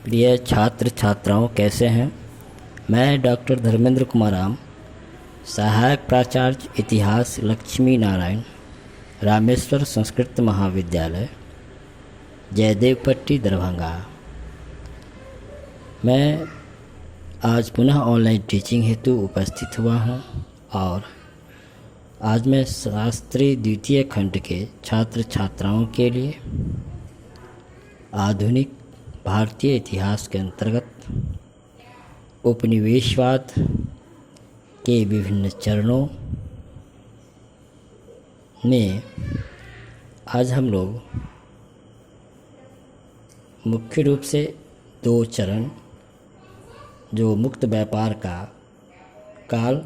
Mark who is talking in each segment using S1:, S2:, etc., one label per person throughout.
S1: प्रिय छात्र छात्राओं, कैसे हैं। मैं डॉक्टर धर्मेंद्र कुमार राम, सहायक प्राचार्य इतिहास लक्ष्मी नारायण, रामेश्वर संस्कृत महाविद्यालय, जयदेवपट्टी, दरभंगा। मैं आज पुनः ऑनलाइन टीचिंग हेतु उपस्थित हुआ हूं और आज मैं शास्त्री द्वितीय खंड के छात्र छात्राओं के लिए आधुनिक भारतीय इतिहास के अंतर्गत उपनिवेशवाद के विभिन्न चरणों में आज हम लोग मुख्य रूप से दो चरण, जो मुक्त व्यापार का काल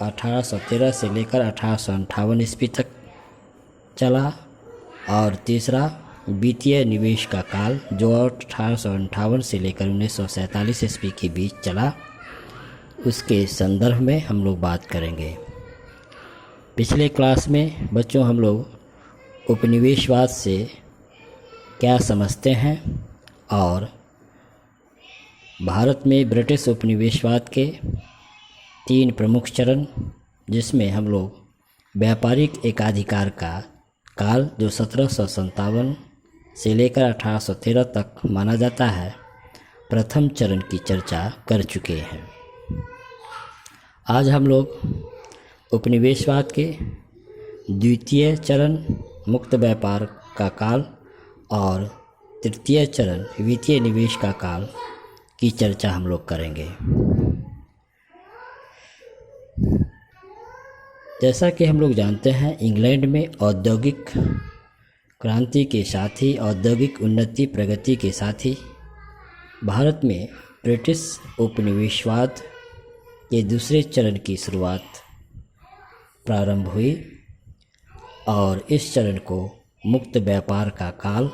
S1: 1813 से लेकर 1858 ईस्वी तक चला और तीसरा वित्तीय निवेश का काल जो 1858 से लेकर 1947 ईस्वी के बीच चला, उसके संदर्भ में हम लोग बात करेंगे। पिछले क्लास में बच्चों हम लोग उपनिवेशवाद से क्या समझते हैं और भारत में ब्रिटिश उपनिवेशवाद के 3 प्रमुख चरण, जिसमें हम लोग व्यापारिक एकाधिकार का काल जो 1757 से लेकर 1813 तक माना जाता है, प्रथम चरण की चर्चा कर चुके हैं। आज हम लोग उपनिवेशवाद के द्वितीय चरण मुक्त व्यापार का काल और तृतीय चरण वित्तीय निवेश का काल की चर्चा हम लोग करेंगे। जैसा कि हम लोग जानते हैं, इंग्लैंड में औद्योगिक क्रांति के साथ ही औद्योगिक उन्नति प्रगति के साथ ही भारत में ब्रिटिश उपनिवेशवाद के दूसरे चरण की शुरुआत प्रारंभ हुई और इस चरण को मुक्त व्यापार का काल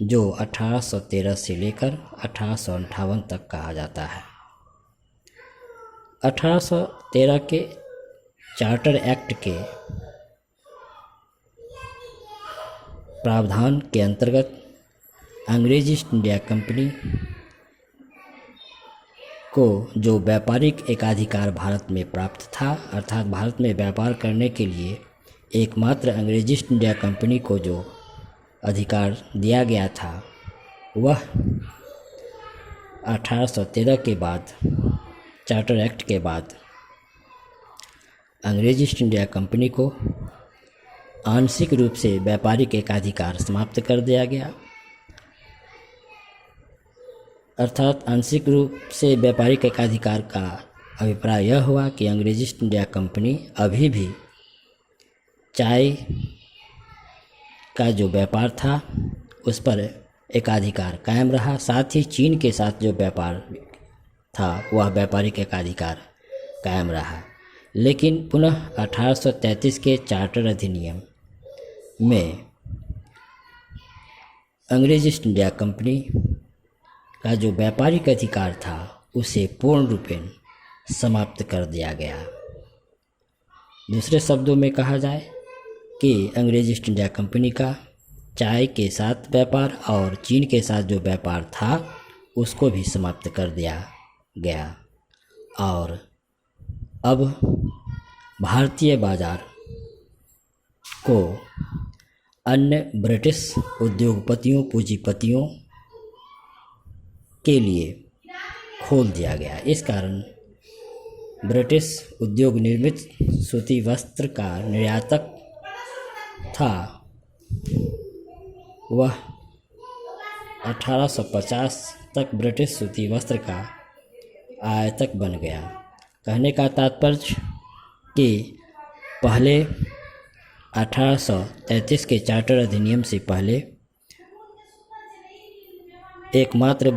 S1: जो 1813 से लेकर 1858 तक कहा जाता है। 1813 के चार्टर एक्ट के प्रावधान के अंतर्गत अंग्रेज ईस्ट इंडिया कंपनी को जो व्यापारिक एकाधिकार भारत में प्राप्त था, अर्थात भारत में व्यापार करने के लिए एकमात्र अंग्रेज ईस्ट इंडिया कंपनी को जो अधिकार दिया गया था, वह 1813 के बाद चार्टर एक्ट के बाद अंग्रेज ईस्ट इंडिया कंपनी को आंशिक रूप से व्यापारिक एकाधिकार समाप्त कर दिया गया। अर्थात आंशिक रूप से व्यापारिक एकाधिकार का अभिप्राय यह हुआ कि अंग्रेज ईस्ट इंडिया कंपनी अभी भी चाय का जो व्यापार था उस पर एकाधिकार कायम रहा, साथ ही चीन के साथ जो व्यापार था वह व्यापारिक एकाधिकार कायम रहा। लेकिन पुनः 1833 के चार्टर अधिनियम में अंग्रेज ईस्ट इंडिया कंपनी का जो व्यापारिक अधिकार था उसे पूर्ण रूपेण समाप्त कर दिया गया। दूसरे शब्दों में कहा जाए कि अंग्रेज ईस्ट इंडिया कंपनी का चाय के साथ व्यापार और चीन के साथ जो व्यापार था उसको भी समाप्त कर दिया गया और अब भारतीय बाजार को अन्य ब्रिटिश उद्योगपतियों पूंजीपतियों के लिए खोल दिया गया। इस कारण ब्रिटिश उद्योग निर्मित सूती वस्त्र का निर्यातक था, वह 1850 तक ब्रिटिश सूती वस्त्र का आयातक बन गया। कहने का तात्पर्य कि पहले 1833 के चार्टर अधिनियम से पहले एकमात्र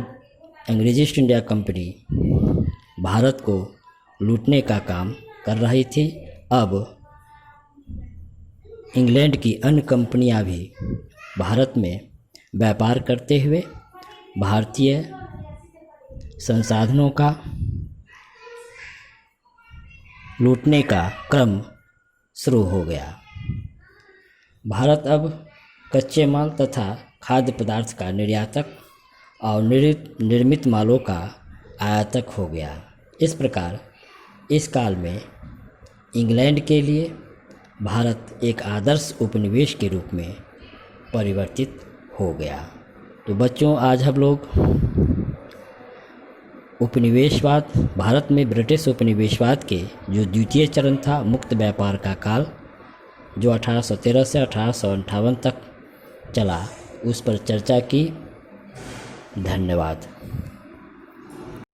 S1: अंग्रेज ईस्ट इंडिया कंपनी भारत को लूटने का काम कर रही थी। अब इंग्लैंड की अन्य कंपनियां भी भारत में व्यापार करते हुए भारतीय संसाधनों का लूटने का क्रम शुरू हो गया। भारत अब कच्चे माल तथा खाद्य पदार्थ का निर्यातक और निर्मित मालों का आयातक हो गया। इस प्रकार इस काल में इंग्लैंड के लिए भारत एक आदर्श उपनिवेश के रूप में परिवर्तित हो गया। तो बच्चों, आज हम लोग उपनिवेशवाद, भारत में ब्रिटिश उपनिवेशवाद के जो द्वितीय चरण था, मुक्त व्यापार का काल, जो 1813 से 1858 तक चला, उस पर चर्चा की। धन्यवाद।